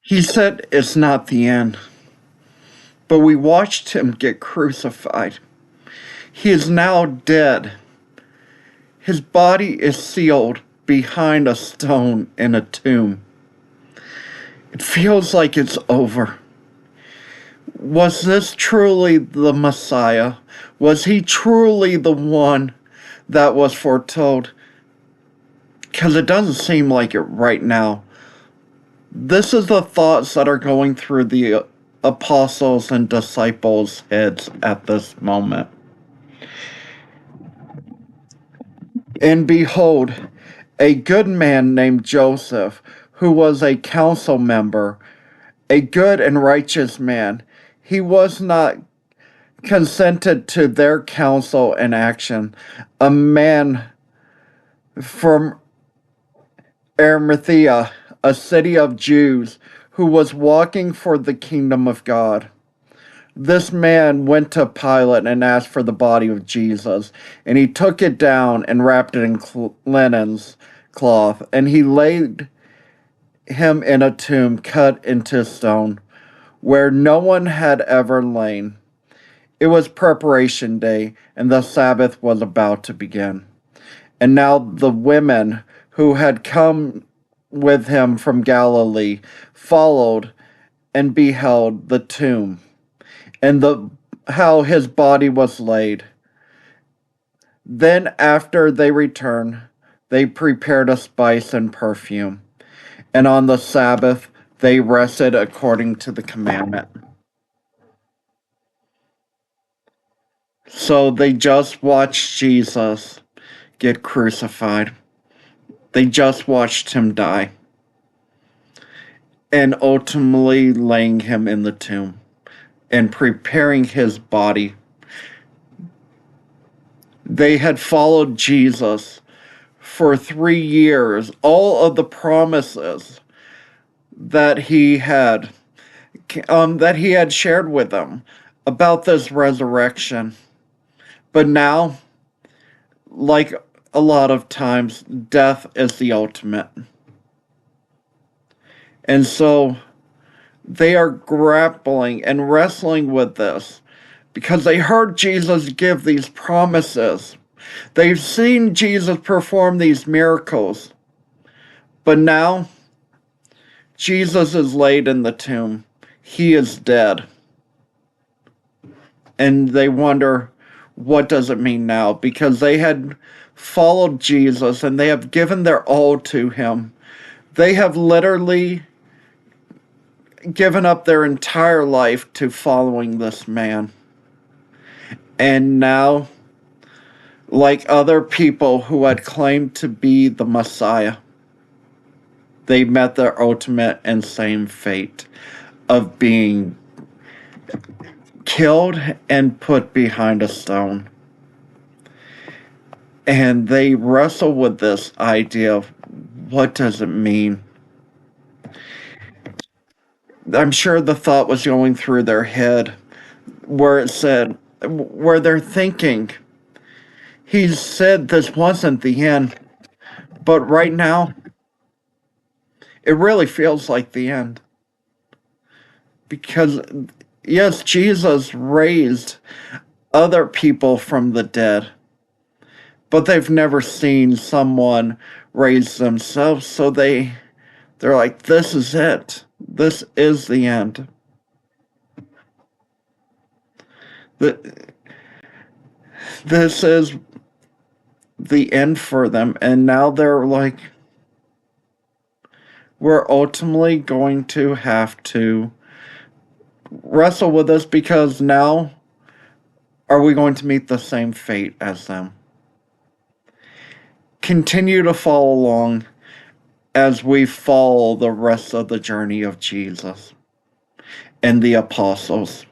He said it's not the end, but we watched him get crucified. He is now dead. His body is sealed behind a stone in a tomb. It feels like it's over. Was this truly the Messiah? Was he truly the one that was foretold? Because it doesn't seem like it right now. This is the thoughts that are going through the apostles and disciples' heads at this moment. And behold, a good man named Joseph, who was a council member, a good and righteous man, he was not consented to their counsel and action. A man from Arimathea, a city of Jews, who was walking for the kingdom of God. This man went to Pilate and asked for the body of Jesus, and he took it down and wrapped it in linen's cloth, and he laid him in a tomb cut into stone, where no one had ever lain. It was preparation day, and the Sabbath was about to begin. And now the women who had come with him from Galilee followed and beheld the tomb and how his body was laid. Then after they returned, they prepared a spice and perfume, and on the Sabbath they rested according to the commandment. So they just watched Jesus get crucified. They just watched him die, and ultimately laying him in the tomb and preparing his body. They had followed Jesus for 3 years. All of the promises that he had shared with them about this resurrection. But now, like a lot of times, death is the ultimate. And so they are grappling and wrestling with this because they heard Jesus give these promises. They've seen Jesus perform these miracles. But now, Jesus is laid in the tomb. He is dead. And they wonder, what does it mean now? Because they had followed Jesus and they have given their all to him. They have literally given up their entire life to following this man. And now, like other people who had claimed to be the Messiah, they met their ultimate and same fate of being killed and put behind a stone. And they wrestle with this idea of what does it mean? I'm sure the thought was going through their head where they're thinking, he said this wasn't the end, but right now, it really feels like the end. Because, yes, Jesus raised other people from the dead, but they've never seen someone raise themselves, so they're like, this is it. This is the end. This is the end for them, and now they're like, we're ultimately going to have to wrestle with this because now are we going to meet the same fate as them? Continue to follow along as we follow the rest of the journey of Jesus and the apostles.